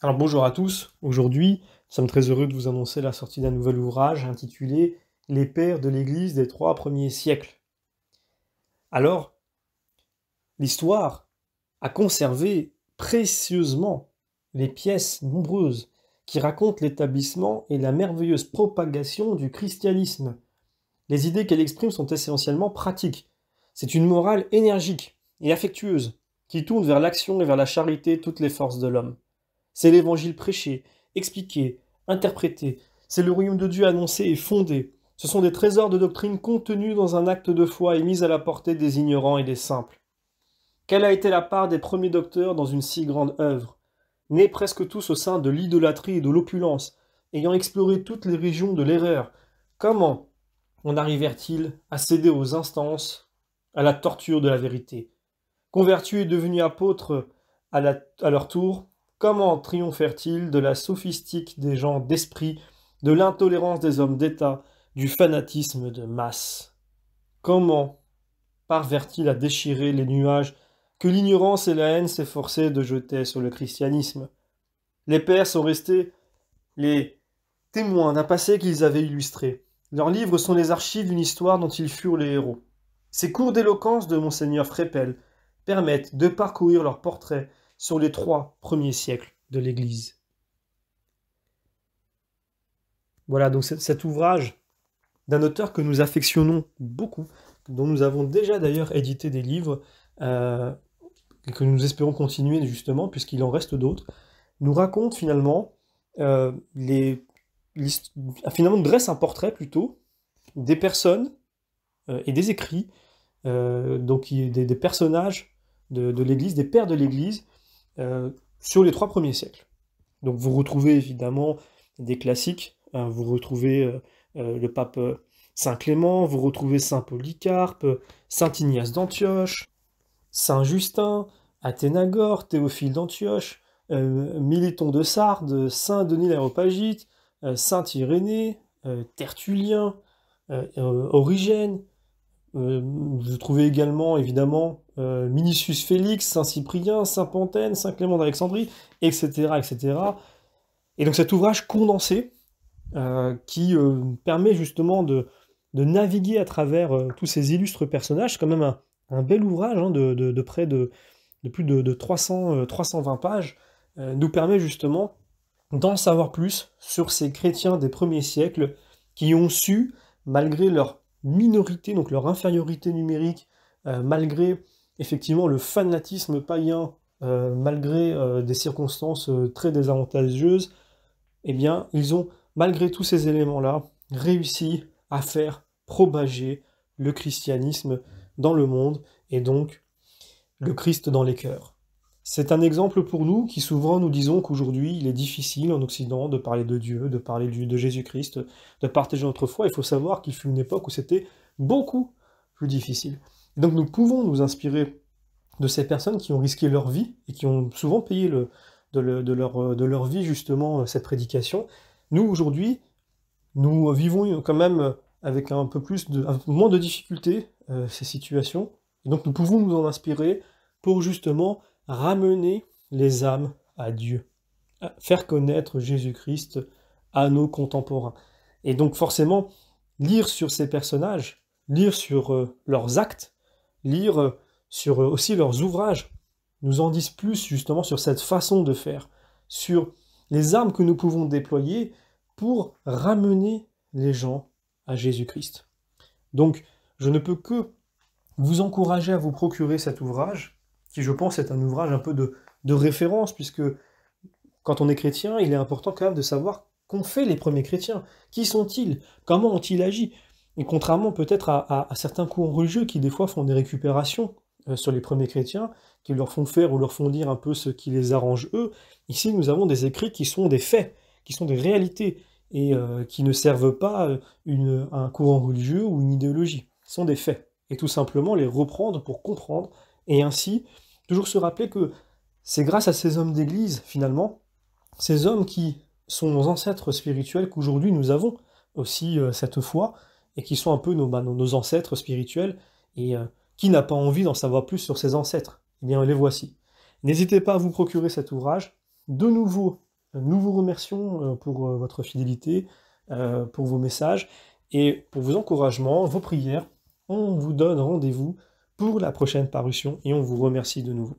Alors bonjour à tous, aujourd'hui nous sommes très heureux de vous annoncer la sortie d'un nouvel ouvrage intitulé Les pères de l'Église des 3 premiers siècles. Alors, l'histoire a conservé précieusement les pièces nombreuses qui racontent l'établissement et la merveilleuse propagation du christianisme. Les idées qu'elle exprime sont essentiellement pratiques. C'est une morale énergique et affectueuse qui tourne vers l'action et vers la charité toutes les forces de l'homme. C'est l'évangile prêché, expliqué, interprété. C'est le royaume de Dieu annoncé et fondé. Ce sont des trésors de doctrine contenus dans un acte de foi et mis à la portée des ignorants et des simples. Quelle a été la part des premiers docteurs dans une si grande œuvre? Nés presque tous au sein de l'idolâtrie et de l'opulence, ayant exploré toutes les régions de l'erreur, comment en arrivèrent-ils à céder aux instances, à la torture de la vérité? Convertis et devenus apôtres à leur tour, comment triomphèrent-ils de la sophistique des gens d'esprit, de l'intolérance des hommes d'État, du fanatisme de masse? Comment parvinrent-ils à déchirer les nuages que l'ignorance et la haine s'efforçaient de jeter sur le christianisme? Les pères sont restés les témoins d'un passé qu'ils avaient illustré. Leurs livres sont les archives d'une histoire dont ils furent les héros. Ces cours d'éloquence de Monseigneur Frépel permettent de parcourir leur portrait sur les 3 premiers siècles de l'Église. Voilà donc cet ouvrage d'un auteur que nous affectionnons beaucoup, dont nous avons déjà d'ailleurs édité des livres, et que nous espérons continuer justement, puisqu'il en reste d'autres, nous raconte finalement, finalement dresse un portrait plutôt des personnes et des écrits, donc des personnages de l'Église, des pères de l'Église, sur les 3 premiers siècles. Donc vous retrouvez évidemment des classiques, hein, vous retrouvez le pape Saint Clément, vous retrouvez Saint Polycarpe, Saint Ignace d'Antioche, Saint Justin, Athénagore, Théophile d'Antioche, Miléton de Sardes, Saint Denis l'Aréopagite, Saint Irénée, Tertullien, Origène. Vous trouvez également, évidemment, Minicius Félix, Saint Cyprien, Saint Pantène, Saint Clément d'Alexandrie, etc., etc. Et donc cet ouvrage condensé, qui permet justement de naviguer à travers tous ces illustres personnages, c'est quand même un bel ouvrage, hein, de près de plus de 320 pages, nous permet justement d'en savoir plus sur ces chrétiens des premiers siècles qui ont su, malgré leur minorité, donc leur infériorité numérique, malgré effectivement le fanatisme païen, malgré des circonstances très désavantageuses, eh bien, ils ont, malgré tous ces éléments-là, réussi à faire propager le christianisme dans le monde, et donc le Christ dans les cœurs. C'est un exemple pour nous qui souvent nous disons qu'aujourd'hui il est difficile en Occident de parler de Dieu, de parler de Jésus-Christ, de partager notre foi. Il faut savoir qu'il fut une époque où c'était beaucoup plus difficile. Et donc nous pouvons nous inspirer de ces personnes qui ont risqué leur vie et qui ont souvent payé de leur vie justement cette prédication. Nous aujourd'hui, nous vivons quand même avec un peu moins de difficultés ces situations. Et donc nous pouvons nous en inspirer pour justement ramener les âmes à Dieu, faire connaître Jésus-Christ à nos contemporains. Et donc forcément, lire sur ces personnages, lire sur leurs actes, lire sur aussi leurs ouvrages, nous en disent plus justement sur cette façon de faire, sur les armes que nous pouvons déployer pour ramener les gens à Jésus-Christ. Donc, je ne peux que vous encourager à vous procurer cet ouvrage, qui je pense est un ouvrage un peu de référence, puisque quand on est chrétien, il est important quand même de savoir qu'ont fait les premiers chrétiens. Qui sont-ils? Comment ont-ils agi? Et contrairement peut-être à certains courants religieux qui des fois font des récupérations sur les premiers chrétiens, qui leur font faire ou leur font dire un peu ce qui les arrange eux, ici nous avons des écrits qui sont des faits, qui sont des réalités, et qui ne servent pas un courant religieux ou une idéologie. Ce sont des faits. Et tout simplement les reprendre pour comprendre, et ainsi toujours se rappeler que c'est grâce à ces hommes d'église, finalement, ces hommes qui sont nos ancêtres spirituels, qu'aujourd'hui nous avons aussi cette foi, et qui sont un peu nos ancêtres spirituels, et qui n'a pas envie d'en savoir plus sur ses ancêtres? Eh bien les voici. N'hésitez pas à vous procurer cet ouvrage. De nouveau, Nous vous remercions pour votre fidélité, pour vos messages et pour vos encouragements, vos prières. On vous donne rendez-vous pour la prochaine parution et on vous remercie de nouveau.